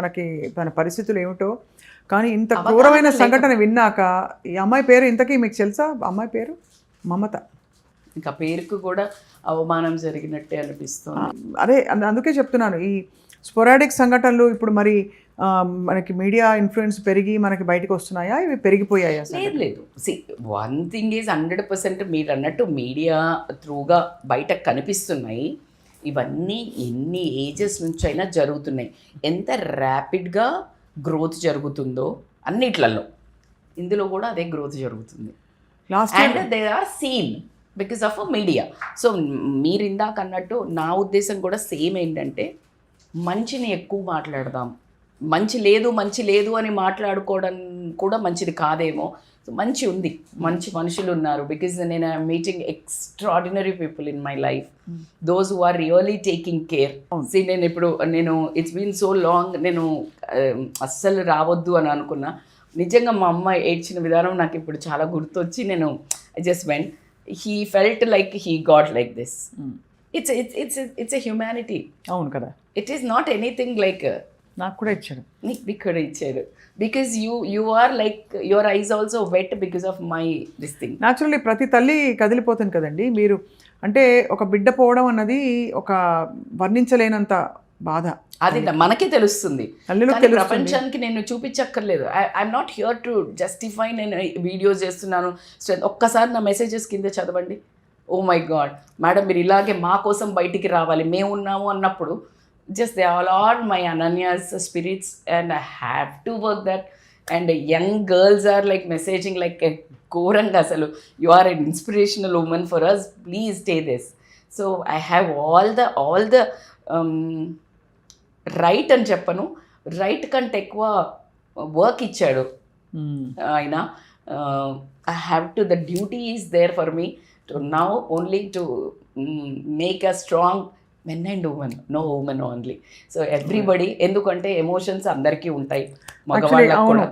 తన పరిస్థితులు ఏమిటో. కానీ ఇంత క్రూరమైన సంఘటన విన్నాక ఈ అమ్మాయి పేరు ఇంతకీ మీకు తెలుసా? అమ్మాయి పేరు మమత. ఇంకా పేరుకు కూడా అవమానం జరిగినట్టే అనిపిస్తుంది. అదే అందుకే చెప్తున్నాను, ఈ స్పొరాడిక్ సంఘటనలు ఇప్పుడు మరి మనకి మీడియా ఇన్ఫ్లుయెన్స్ పెరిగి మనకి బయటకు వస్తున్నాయా, ఇవి పెరిగిపోయాయా? లేదు వన్ థింగ్ ఈజ్ 100% మీరు అన్నట్టు మీడియా త్రూగా బయట కనిపిస్తున్నాయి. ఇవన్నీ ఎన్ని ఏజెస్ నుంచి అయినా జరుగుతున్నాయి. ఎంత ర్యాపిడ్గా గ్రోత్ జరుగుతుందో అన్నిట్లలో ఇందులో కూడా అదే గ్రోత్ జరుగుతుంది. And they are seen because of media. So మీరు ఇందాక అన్నట్టు నా ఉద్దేశం కూడా సేమ్ ఏంటంటే మంచిని ఎక్కువ మాట్లాడదాం. మంచి లేదు అని మాట్లాడుకోవడం కూడా మంచిది కాదేమో. సో మంచి ఉంది, మంచి మనుషులు ఉన్నారు. బికాజ్ నేను meeting extraordinary people in my life, those who are really taking care. నేను ఇట్స్ బీన్ సో లాంగ్, నేను అస్సలు రావద్దు అని అనుకున్నా. నిజంగా మా అమ్మ ఏడ్చిన విధానం నాకు ఇప్పుడు చాలా గుర్తొచ్చి నేను just went. He felt like he got like this. It's a humanity. అవును కదా. It is not anything like నాకు కూడా ఇచ్చాడు, నీకు కూడా ఇచ్చాడు. Because you are like your eyes also wet because of my this thing. Naturally ప్రతి తల్లి కదిలిపోతుంది కదండి. మీరు అంటే ఒక బిడ్డ పోవడం అన్నది ఒక వర్ణించలేనంత బాధ, అది మనకే తెలుస్తుంది. ప్రపంచానికి నేను చూపించక్కర్లేదు. I'm not here to justify. నేను వీడియోస్ చేస్తున్నాను, ఒక్కసారి నా మెసేజెస్ కింద చదవండి. ఓ మై గాడ్ మేడం, మీరు ఇలాగే మా కోసం బయటికి రావాలి, మేము ఉన్నాము అన్నప్పుడు just they all are my Ananya's spirits and I have to work that. And young girls are like messaging like ghoranga asalu, you are an inspirational woman for us, please stay this. So I have all the right అని చెప్పను, right కంటే ఎక్కువ work ఇచ్చాడు ఆయన. I have to, the duty is there for me to now only to make a strong men and women, no women only. So everybody, ఎందుకంటే emotions అందరికీ ఉంటాయి, మగవాళ్ళకి కూడా.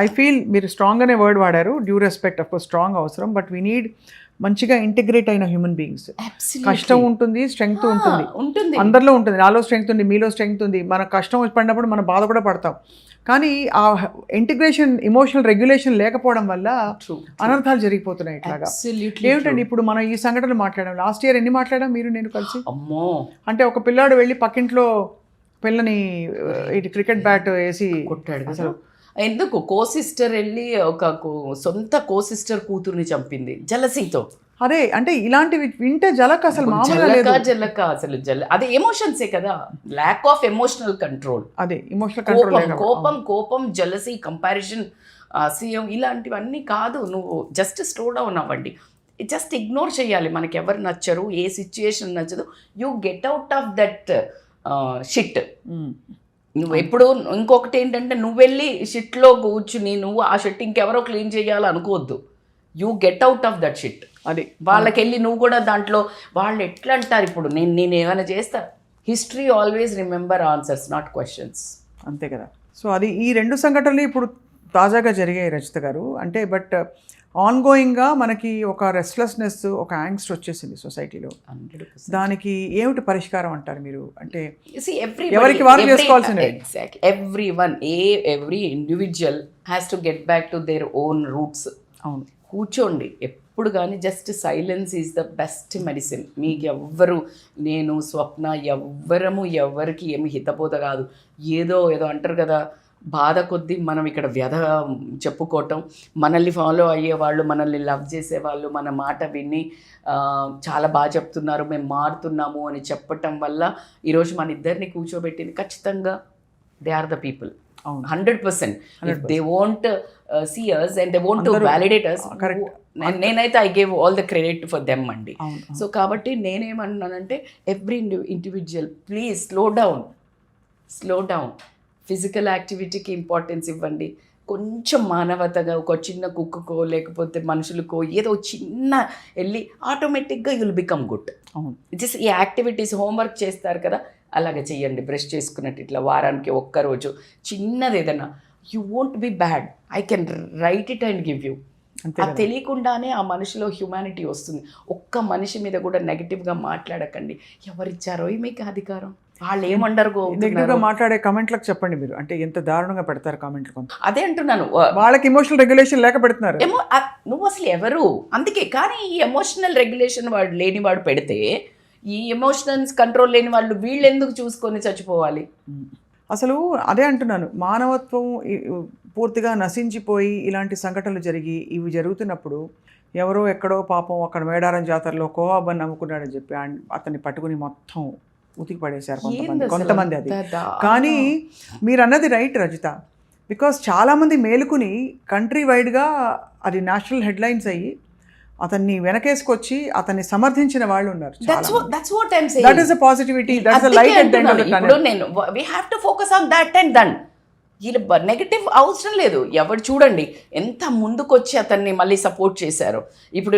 ఐ ఫీల్ మీరు స్ట్రాంగ్ అనే వర్డ్ వాడారు. Due respect, of course strong అవసరం, but we need మంచిగా ఇంటిగ్రేట్ అయిన హ్యూమన్ బీయింగ్స్. కష్టం ఉంటుంది, స్ట్రెంగ్త్ ఉంటుంది, అందరిలో ఉంటుంది. నాలో స్ట్రెంగ్త్ ఉంది, మీలో స్ట్రెంగ్త్ ఉంది. మన కష్టం పడినప్పుడు మన బాధ కూడా పడతాం. కానీ ఆ ఇంటిగ్రేషన్, ఇమోషనల్ రెగ్యులేషన్ లేకపోవడం వల్ల అనర్థాలు జరిగిపోతున్నాయి. ఇట్లాగా ఏమిటండి ఇప్పుడు మనం ఈ సంఘటనలు మాట్లాడాం. లాస్ట్ ఇయర్ ఎన్ని మాట్లాడాం మీరు నేను కలిసి? అంటే ఒక పిల్లాడు వెళ్ళి పక్కింట్లో పిల్లని క్రికెట్ బ్యాట్ వేసి కొట్టాడు అసలు. ఎందుకు సిస్టర్ వెళ్ళి ఒక సొంత సిస్టర్ కూతుర్ని చంపింది జలసీతో. అదే అంటే ఇలాంటివి వింటే జలక అసలు జలక అసలు అదే ఎమోషన్సే కదా, ల్యాక్ ఆఫ్ ఎమోషనల్ కంట్రోల్. అదే ఎమోషనల్ కంట్రోల్, కోపం, జలసీ, కంపారిజన్, అసహ్యం, ఇలాంటివన్నీ కాదు. నువ్వు జస్ట్ స్లో డౌన్ అవ్వండి, జస్ట్ ఇగ్నోర్ చేయాలి. మనకి ఎవరు నచ్చరు, ఏ సిచ్యుయేషన్ నచ్చదు, you get out of that shit. నువ్వు ఎప్పుడు ఇంకొకటి ఏంటంటే నువ్వు వెళ్ళి షిట్లో కూర్చుని నువ్వు ఆ షిట్ ఇంకెవరో క్లీన్ చేయాలి అనుకోవద్దు. You get out of that shit. అది వాళ్ళకి వెళ్ళి నువ్వు కూడా దాంట్లో వాళ్ళు ఎట్లా అంటారు. ఇప్పుడు నేను ఏమైనా చేస్తా, history always remember answers not questions. అంతే కదా. సో అది ఈ రెండు సంఘటనలు ఇప్పుడు తాజాగా జరిగాయి రచిత గారు. అంటే బట్ ఆన్గోయింగ్గా మనకి ఒక రెస్ట్లెస్నెస్, ఒక యాంగ్స్ట్ వచ్చేసింది సొసైటీలో. దానికి ఏమిటి పరిష్కారం అంటారు మీరు? అంటే ఎవరికి వారు చేసుకోవాల్సింది. Every individual has to get back to their own roots. అవును, కూర్చోండి ఎప్పుడు కానీ. Just silence is the best medicine. మీకు ఎవ్వరు, నేను స్వప్న ఎవ్వరము ఎవరికి ఏమి హితబోధ కాదు. ఏదో అంటారు కదా, బాధ కొద్దీ మనం ఇక్కడ వ్యధ చెప్పుకోవటం, మనల్ని ఫాలో అయ్యేవాళ్ళు, మనల్ని లవ్ చేసేవాళ్ళు మన మాట విని చాలా బాగా చెప్తున్నారు, మేము మారుతున్నాము అని చెప్పటం వల్ల ఈరోజు మన ఇద్దరిని కూర్చోబెట్టింది ఖచ్చితంగా they are the people. 100%. If they won't see us and they want to validate us, నేనైతే I gave all the credit for them అండి. సో కాబట్టి నేనేమన్నానంటే every individual please slow down. Physical యాక్టివిటీకి ఇంపార్టెన్స్ ఇవ్వండి. కొంచెం మానవతగా ఒక చిన్న కుక్కకో లేకపోతే మనుషులకో ఏదో చిన్న వెళ్ళి ఆటోమేటిక్గా యుల్ బికమ్ గుడ్. జస్ట్ ఈ యాక్టివిటీస్, హోంవర్క్ చేస్తారు కదా అలాగే చెయ్యండి. బ్రష్ చేసుకున్నట్టు ఇట్లా వారానికి ఒక్కరోజు చిన్నది ఏదైనా, you won't be bad, I can write it and give you. అది తెలియకుండానే ఆ మనిషిలో హ్యూమానిటీ వస్తుంది. ఒక్క మనిషి మీద కూడా నెగిటివ్గా మాట్లాడకండి. ఎవరిచ్చారో మీకు అధికారం? వాళ్ళు ఏమండరు నెగిటివ్గా మాట్లాడే కామెంట్లకు చెప్పండి మీరు, అంటే ఎంత దారుణంగా పెడతారు కామెంట్లు కొంత. అదే అంటున్నాను. వాళ్ళకి ఎమోషనల్ రెగ్యులేషన్ లేక పెడుతున్నారు. నువ్వు అసలు ఎవరు అందుకే. కానీ ఈ ఎమోషనల్ రెగ్యులేషన్ వాడు లేని వాడు పెడితే, ఈ ఎమోషనల్స్ కంట్రోల్ లేని వాళ్ళు వీళ్ళు ఎందుకు చూసుకొని చచ్చిపోవాలి? అసలు అదే అంటున్నాను, మానవత్వం పూర్తిగా నశించిపోయి ఇలాంటి సంఘటనలు జరిగి ఇవి జరుగుతున్నప్పుడు ఎవరో ఎక్కడో పాపం అక్కడ మేడారం జాతరలో కోవాబన్ నమ్ముకున్నాడని చెప్పి అతన్ని పట్టుకుని మొత్తం ఉతికి పడేశారు కొంతమంది అది. కానీ మీరు అన్నది రైట్ రజిత, బికాస్ చాలామంది మేలుకుని కంట్రీ వైడ్గా అది నేషనల్ హెడ్లైన్స్ అయ్యి అతన్ని వెనకేసుకొచ్చి అతన్ని సమర్థించిన వాళ్ళు ఉన్నారు. That is a positivity, that is a light at the end of the tunnel. నేను we have to focus on that and then. వీళ్ళు నెగటివ్ అవసరం లేదు. ఎవరు చూడండి ఎంత ముందుకొచ్చి అతన్ని మళ్ళీ సపోర్ట్ చేశారు. ఇప్పుడు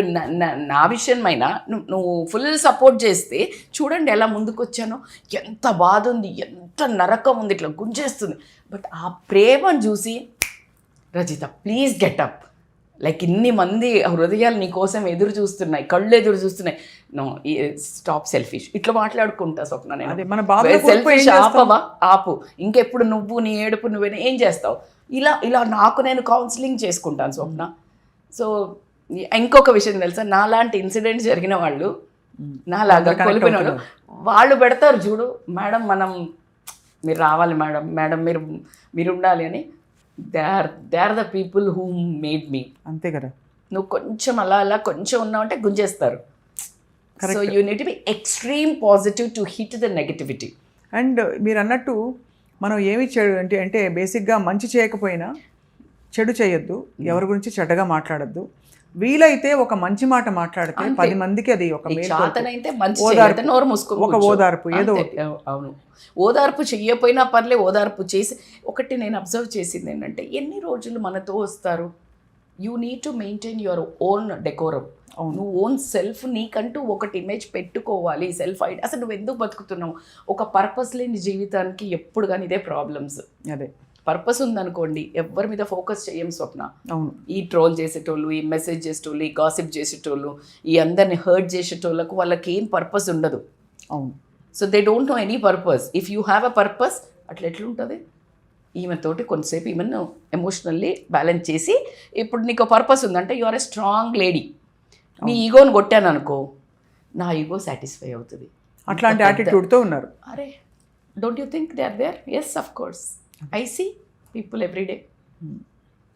నా విషయమైనా నువ్వు ఫుల్ సపోర్ట్ చేస్తే చూడండి ఎలా ముందుకొచ్చానో, ఎంత బాధ ఉంది, ఎంత నరకం ఉంది, ఇట్లా గుంజేస్తుంది. బట్ ఆ ప్రేమను చూసి Rajitha please get up, like ఇన్ని మంది హృదయాలు నీ కోసం ఎదురు చూస్తున్నాయి, కళ్ళు ఎదురు చూస్తున్నాయి. No stop selfish. ఇట్లా మాట్లాడుకుంటా స్వప్న, నేను సెల్ఫిష్ ఆపవా, ఆపు. ఇంకెప్పుడు నువ్వు నీ ఏడుపు నువ్వేనా ఏం చేస్తావు? ఇలా నాకు నేను కౌన్సిలింగ్ చేసుకుంటాను స్వప్న. సో ఇంకొక విషయం తెలుసా, నాలాంటి ఇన్సిడెంట్స్ జరిగిన వాళ్ళు, నాలాగా కోల్పోయిన వాళ్ళు పెడతారు చూడు, మేడం మీరు రావాలి మేడం, మేడం మీరు ఉండాలి అని. They are the people who made me. అంతే కదా. నువ్వు కొంచెం అలా కొంచెం ఉన్నావంటే గుంజేస్తారు. So you need to be extreme positive to hit the negativity. And మీరు అన్నట్టు మనం ఏమి చెడు అంటే బేసిక్గా మంచి చేయకపోయినా చెడు చేయొద్దు, ఎవరి గురించి చెడ్డగా మాట్లాడద్దు. వీలైతే ఒక మంచి మాట మాట్లాడితే 10 మందికి అది ఒక ఒక ఓదార్పు ఏదో. అవును, ఓదార్పు చెయ్యపోయినా పర్లే, ఓదార్పు చేసి. ఒకటి నేను అబ్జర్వ్ చేసింది ఏంటంటే, ఎన్ని రోజులు మనతో వస్తారు? You need to maintain your own decorum. నువ్వు ఓన్ సెల్ఫ్, నీకంటూ ఒకటి ఇమేజ్ పెట్టుకోవాలి. సెల్ఫ్ ఐడి, అసలు నువ్వు ఎందుకు బతుకుతున్నావు? ఒక పర్పస్ లేని జీవితానికి ఎప్పుడు కానీ ఇదే ప్రాబ్లమ్స్. అదే పర్పస్ ఉందనుకోండి, ఎవరి మీద ఫోకస్ చేయం స్వప్న. అవును, ఈ ట్రోల్ చేసేటోళ్ళు, ఈ మెసేజ్ చేసేటోళ్ళు, ఈ గాసిప్ చేసేటోళ్ళు, ఈ అందరిని హర్ట్ చేసేటోళ్ళకు వాళ్ళకి ఏం పర్పస్ ఉండదు. అవును. So they don't know any purpose. If you have a purpose, అట్లా ఎట్లుంటుంది? ఈమెతోటి కొంతసేపు ఈమెను ఎమోషనల్లీ బ్యాలెన్స్ చేసి, ఇప్పుడు నీకు పర్పస్ ఉందంటే you are a strong lady. నీ ఈగోని కొట్టాను అనుకో, నా ఈగో సాటిస్ఫై అవుతుంది. అట్లాంటి యాటిట్యూడ్తో ఉన్నారు. అరే don't you think they are there? Yes, of course. I see people every day,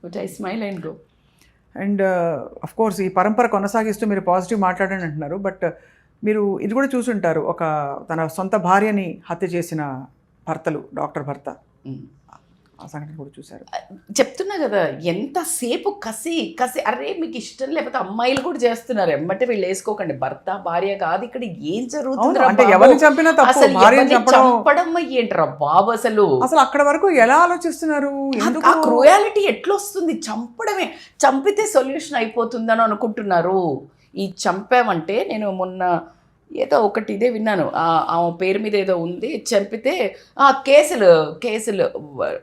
but I smile and go. And of course ఈ పరంపర కొనసాగిస్తూ మీరు పాజిటివ్ మాట్లాడండి అంటున్నారు, బట్ మీరు ఇది కూడా చూసుంటారు, ఒక తన సొంత భార్యని హత్య చేసిన భర్తలు, డాక్టర్ భర్త, ఆ సంఘటన కూడా చూశారు. చెప్తున్నా కదా, ఎంతసేపు కసి. అరే మీకు ఇష్టం లేకపోతే అమ్మాయిలు కూడా చేస్తున్నారు, ఎమ్మటే వీళ్ళు వేసుకోకండి. భర్త భార్య కాదు, ఇక్కడ ఏం జరుగుతుంది? చంపడం ఏంట్రా బాబు? అసలు అక్కడ వరకు ఎలా ఆలోచిస్తున్నారు? ఆ క్రూయాలిటీ ఎట్లొస్తుంది? చంపడమే, చంపితే సొల్యూషన్ అయిపోతుందని అనుకుంటున్నారు. ఈ చంపామంటే, నేను మొన్న ఏదో ఒకటి ఇదే విన్నాను, ఆమె పేరు మీద ఏదో ఉంది, చంపితే కేసులు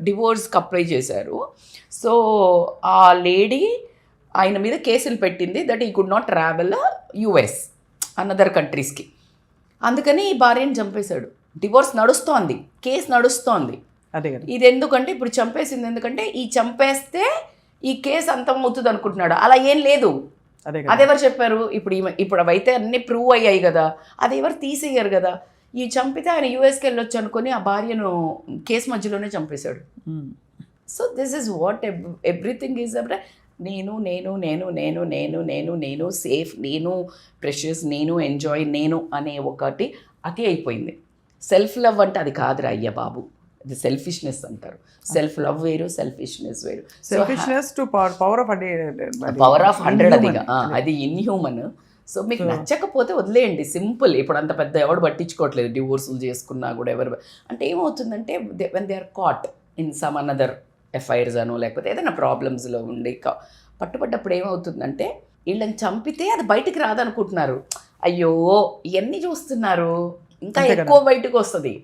డివోర్స్కి అప్లై చేశారు. సో ఆ లేడీ ఆయన మీద కేసులు పెట్టింది that he could not travel US another కంట్రీస్కి. అందుకని ఈ భార్యని చంపేశాడు. డివోర్స్ నడుస్తోంది, కేసు నడుస్తోంది. అదే కదా. ఇది ఎందుకంటే ఇప్పుడు చంపేసింది ఎందుకంటే ఈ చంపేస్తే ఈ కేసు అంతం అవుతుంది అనుకుంటున్నాడు. అలా ఏం లేదు. అదెవరు చెప్పారు? ఇప్పుడు అవైతే అన్నీ ప్రూవ్ అయ్యాయి కదా, అది ఎవరు తీసేయరు కదా. ఈ చంపితే ఆయన యూఎస్కి వెళ్ళొచ్చు అనుకుని ఆ భార్యను కేసు మధ్యలోనే చంపేశాడు. So this is what everything is నేను నేను నేను నేను నేను నేను నేను సేఫ్, నేను ప్రెషియస్, నేను ఎంజాయ్, నేను అనే ఒకటి అతి అయిపోయింది. సెల్ఫ్ లవ్ అంటే అది కాదురా అయ్య బాబు, ఇది సెల్ఫిష్నెస్ అంటారు. సెల్ఫ్ లవ్ వేరు, సెల్ఫిష్నెస్ వేరు. సెల్ఫిష్నెస్ టు పవర్ ఆఫ్ 100 అది ఇన్హ్యూమన్. సో మీకు నచ్చకపోతే వదిలేయండి, సింపుల్. ఇప్పుడు అంత పెద్ద ఎవడు పట్టించుకోవట్లేదు, డివోర్సులు చేసుకున్నా కూడా ఎవరు. అంటే ఏమవుతుందంటే when they are caught in some another FIRs అనో లేకపోతే ఏదైనా ప్రాబ్లమ్స్లో ఉండి పట్టుబడ్డప్పుడు ఏమవుతుందంటే వీళ్ళని చంపితే అది బయటికి రాదనుకుంటున్నారు. అయ్యో ఇవన్నీ చూస్తున్నారు, ఇంకా ఎక్కువ బయటకు వస్తుంది.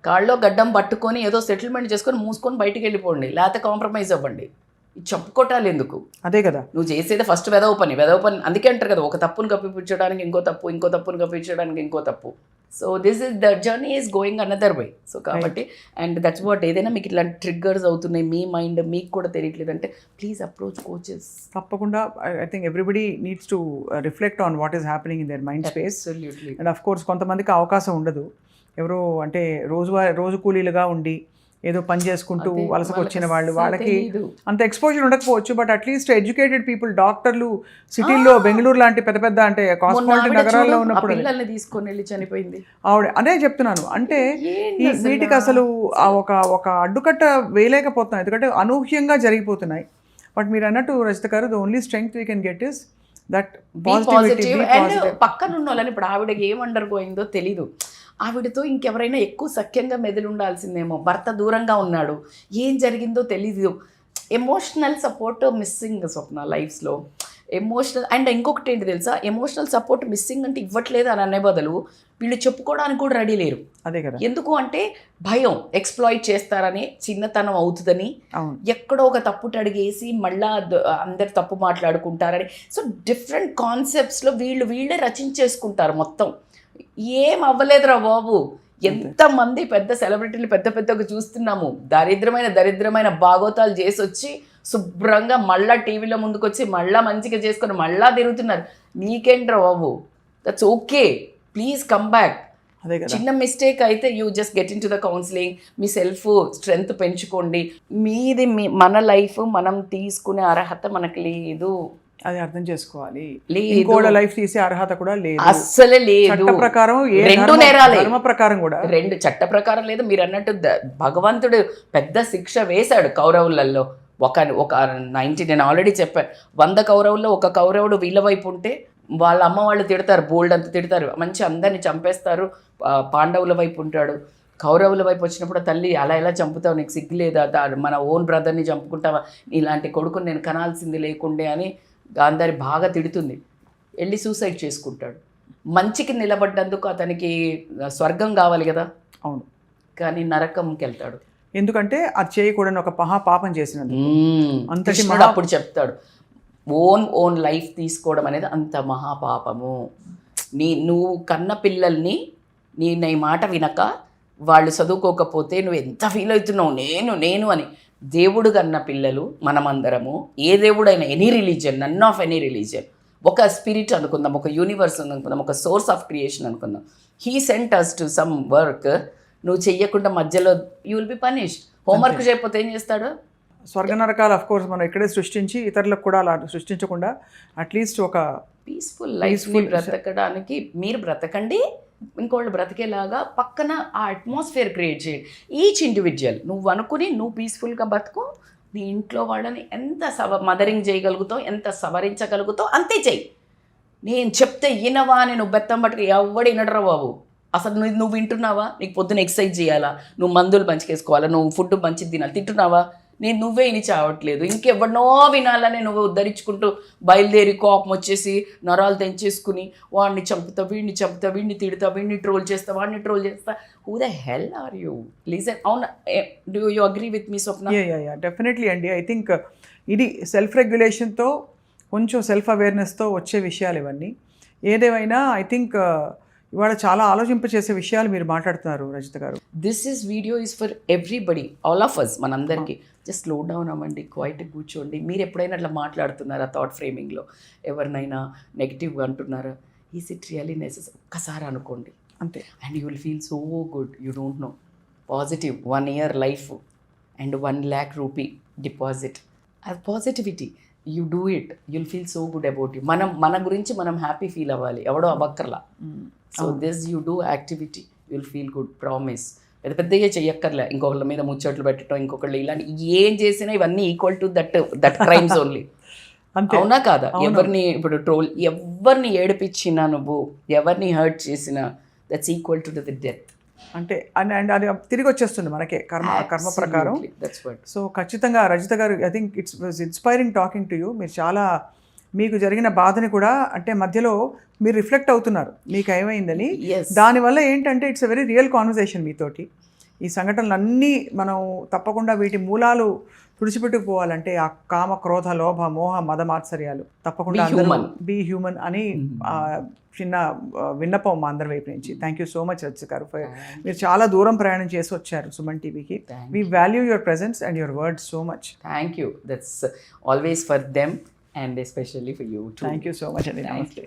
కాళ్ళలో గడ్డం పట్టుకొని ఏదో సెటిల్మెంట్ చేసుకొని మూసుకొని బయటికి వెళ్ళిపోండి, లేకపోతే కాంప్రమైజ్ అవ్వండి. చెప్పుకోవటాలు ఎందుకు? అదే కదా నువ్వు చేసేది ఫస్ట్ వెదవ పని. అందుకే అంటారు కదా, ఒక తప్పును కప్పిపుచ్చడానికి ఇంకో తప్పును కప్పించడానికి ఇంకో తప్పు. So this is the journey is going another way. So కాబట్టి అండ్ దట్స్ వాట్, ఏదైనా మీకు ఇట్లాంటి ట్రిగ్గర్స్ అవుతున్నాయి మీ మైండ్ మీకు కూడా తెలియట్లేదు అంటే ప్లీజ్ అప్రోచ్ కోచెస్. తప్పకుండా I think everybody needs to reflect on what is happening in their mind space. And of course కొంతమందికి అవకాశం ఉండదు, ఎవరో అంటే రోజు కూలీలుగా ఉండి ఏదో పని చేసుకుంటూ వలసకు వచ్చిన వాళ్ళకి అంత ఎక్స్పోజర్ ఉండకపోవచ్చు. బట్ అట్లీస్ట్ ఎడ్యుకేటెడ్ పీపుల్, డాక్టర్లు సిటీల్లో బెంగళూరు లాంటి పెద్ద పెద్ద అంటే కాస్మోపాలిటన్ నగరాల్లో ఉన్నప్పుడు పిల్లల్ని తీసుకొని వెళ్ళి చనిపోయింది ఆవిడ. అదే చెప్తున్నాను, అంటే వీటికి అసలు ఒక అడ్డుకట్ట వేయలేకపోతున్నాం, ఎందుకంటే అనూహ్యంగా జరిగిపోతున్నాయి. బట్ మీరు అన్నట్టు రజిత గారు, the only strength we can get is that positive. And పక్కన ఉన్న వాళ్ళని, ఇప్పుడు ఆవిడకి ఏం అండర్ గోయిందో తెలీదు, ఆవిడతో ఇంకెవరైనా ఎక్కువ సఖ్యంగా మెదిలి ఉండాల్సిందేమో, భర్త దూరంగా ఉన్నాడు, ఏం జరిగిందో తెలీదు. ఎమోషనల్ సపోర్ట్ మిస్సింగ్ స్వప్న లైఫ్స్లో. ఎమోషనల్ అండ్ ఇంకొకటి ఏంటి తెలుసా, ఎమోషనల్ సపోర్ట్ మిస్సింగ్ అంటే ఇవ్వట్లేదు అని అనే బదులు వీళ్ళు చెప్పుకోవడానికి కూడా రెడీ లేరు. అదే కదా, ఎందుకు అంటే భయం, ఎక్స్ప్లాయిట్ చేస్తారని, చిన్నతనం అవుతుందని, ఎక్కడో ఒక తప్పుట అడిగేసి మళ్ళా అందరు తప్పు మాట్లాడుకుంటారని. సో డిఫరెంట్ కాన్సెప్ట్స్లో వీళ్ళే రచించేసుకుంటారు మొత్తం. ఏం అవ్వలేదురా బాబు, ఎంతమంది పెద్ద సెలబ్రిటీలు పెద్దగా చూస్తున్నాము, దరిద్రమైన భాగోతాలు చేసి వచ్చి శుభ్రంగా మళ్ళా టీవీలో ముందుకు వచ్చి మళ్ళా మంచిగా చేసుకొని మళ్ళా తిరుగుతున్నారు. నీకేంట్రా బాబు, that's okay, please come back. చిన్న మిస్టేక్ అయితే you just get in to the counselling, మీ సెల్ఫ్ స్ట్రెంగ్త్ పెంచుకోండి. మన లైఫ్ మనం తీసుకునే అర్హత మనకు లేదు, అది అర్థం చేసుకోవాలి. ఇంకోళ్ళ లైఫ్ తీసే అర్హత కూడా లేదు, అస్సలే లేదు. చట్ట ప్రకారం రెండు నేరాలే, ధర్మ ప్రకారం కూడా రెండు చట్ట ప్రకారం లేదు. మీరు అన్నట్టు భగవంతుడు పెద్ద శిక్ష వేశాడు కౌరవులలో. ఒక 90, నేను ఆల్రెడీ చెప్పాను, 100 కౌరవుల్లో ఒక కౌరవుడు వీళ్ళ వైపు ఉంటే వాళ్ళ అమ్మ వాళ్ళు తిడతారు, బోల్డ్ అంత తిడతారు, మంచి అందరిని చంపేస్తారు. పాండవుల వైపు ఉంటాడు. కౌరవుల వైపు వచ్చినప్పుడు తల్లి అలా ఎలా చంపుతావు, నీకు సిగ్గు లేదా, మన ఓన్ బ్రదర్ని చంపుకుంటావా, ఇలాంటి కొడుకుని నేను కనాల్సింది లేకుండే అని గాంధారి బాగా తిడుతుంది. వెళ్ళి సూసైడ్ చేసుకుంటాడు. మంచికి నిలబడ్డందుకు అతనికి స్వర్గం కావాలి కదా, అవును, కానీ నరకంకి వెళ్తాడు. ఎందుకంటే అది చేయకూడని ఒక పాపం చేసినందుకు. అంతటి అప్పుడు చెప్తాడు, ఓన్ లైఫ్ తీసుకోవడం అనేది అంత మహాపాపము. నువ్వు కన్న పిల్లల్ని నీ మాట వినక వాళ్ళు చదువుకోకపోతే నువ్వు ఎంత ఫీల్ అవుతున్నావు, నేను అని. దేవుడు కన్న పిల్లలు మనమందరము, ఏ దేవుడైనా, any religion, none of any religion, ఒక స్పిరిట్ అనుకుందాం, ఒక యూనివర్స్ అనుకుందాం, ఒక సోర్స్ ఆఫ్ క్రియేషన్ అనుకుందాం. He sent us to some work. నువ్వు చెయ్యకుండా మధ్యలో you will be punished. Homework చేయకపోతే ఏం చేస్తాడు? స్వర్గ నరకాలు అఫ్ కోర్స్ మనం ఇక్కడే సృష్టించి ఇతరులకు కూడా అలా సృష్టించకుండా అట్లీస్ట్ ఒక పీస్ఫుల్ లైఫ్ బ్రతకడానికి మీరు బ్రతకండి, ఇంకోళ్ళు బ్రతికేలాగా పక్కన ఆ అట్మాస్ఫియర్ క్రియేట్ చేయండి. ఈచ్ ఇండివిజువల్ నువ్వు అనుకుని నువ్వు పీస్ఫుల్గా బతుకు. నీ ఇంట్లో వాళ్ళని ఎంత మదరింగ్ చేయగలుగుతావు, ఎంత సవరించగలుగుతావు అంతే చెయ్యి. నేను చెప్తే వినవా అని నువ్వు బెత్తం పట్టుకు ఎవడు వినడరా బాబు. అసలు నువ్వు వింటున్నావా? నీకు పొద్దున ఎక్సర్సైజ్ చేయాలా, నువ్వు మందులు మంచికేసుకోవాలా, నువ్వు ఫుడ్ మంచిది తినాలి, తింటున్నావా? నువ్వే ఇని చావట్లేదు, ఇంకెవడనో వినాలని నువ్వు ఉద్ధరించుకుంటూ బయలుదేరి కోపం వచ్చేసి నరాలు తెంచేసుకుని వాడిని చంపుతా, వీడిని తిడతా, వీడిని ట్రోల్ చేస్తా, వాడిని ట్రోల్ చేస్తా. Who the hell are you? Listen. అవునా, do you agree with me Swapna? Definitely అండి. ఐ థింక్ ఇది సెల్ఫ్ రెగ్యులేషన్తో, కొంచెం సెల్ఫ్ అవేర్నెస్తో వచ్చే విషయాలు ఇవన్నీ. ఏదేమైనా ఐ థింక్ ఇవాళ చాలా ఆలోచింపచేసే విషయాలు మీరు మాట్లాడుతున్నారు Rajitha garu. This video is for everybody, all of us, మనందరికీ. జస్ట్ స్లో డౌన్ అవ్వండి, క్వైట్ కూర్చోండి. మీరు ఎప్పుడైనా అట్లా మాట్లాడుతున్నారా థాట్ ఫ్రేమింగ్లో, ఎవరినైనా నెగిటివ్గా అంటున్నారా? Is it really necessary? ఒక్కసారి అనుకోండి అంతే, and you will feel so good. You don't know. Positive 1 year life and 1 lakh rupee deposit. అది positivity. You do it, you'll feel so good about you. మన గురించి మనం హ్యాపీ ఫీల్ అవ్వాలి, ఎవడో అబక్కర్లా. So this you do activity, you'll feel good, promise. పెద్దగా చెయ్యక్కర్లే, ఇంకొకళ్ళ మీద ముచ్చట్లు పెట్టడం, ఇంకొకళ్ళు ఇలాంటి ఏం చేసినా ఇవన్నీ equal to that crimes only. అవునా కాదా? ఎవరిని ఇప్పుడు ట్రోల్, ఎవరిని ఏడిపించినా, నువ్వు ఎవరిని హర్ట్ చేసినా, that's equal to the death. అంటే అండ్ అది తిరిగి వచ్చేస్తుంది మనకే కర్మ ప్రకారం. సో ఖచ్చితంగా రజిత గారు, I think it's was inspiring talking to you. మీరు చాలా మీకు జరిగిన బాధని కూడా అంటే మధ్యలో మీరు రిఫ్లెక్ట్ అవుతున్నారు మీకు ఏమైందని. దానివల్ల ఏంటంటే it's a very real conversation మీతోటి. ఈ సంఘటనలన్నీ మనం తప్పకుండా వీటి మూలాలు తుడిచిపెట్టుకుపోవాలంటే ఆ కామ క్రోధ లోభ మోహ మద మాత్సర్యాలు తప్పకుండా బీ హ్యూమన్ అని చిన్న విన్నపం మా అందరి వైపు నుంచి. Thank you so much Rachitha గారు. మీరు చాలా దూరం ప్రయాణం చేసి వచ్చారు సుమన్ టీవీకి. We value your presence and your words so much. Thank you. That's always for them and especially for you. Thank you so much అండి. నమస్తే.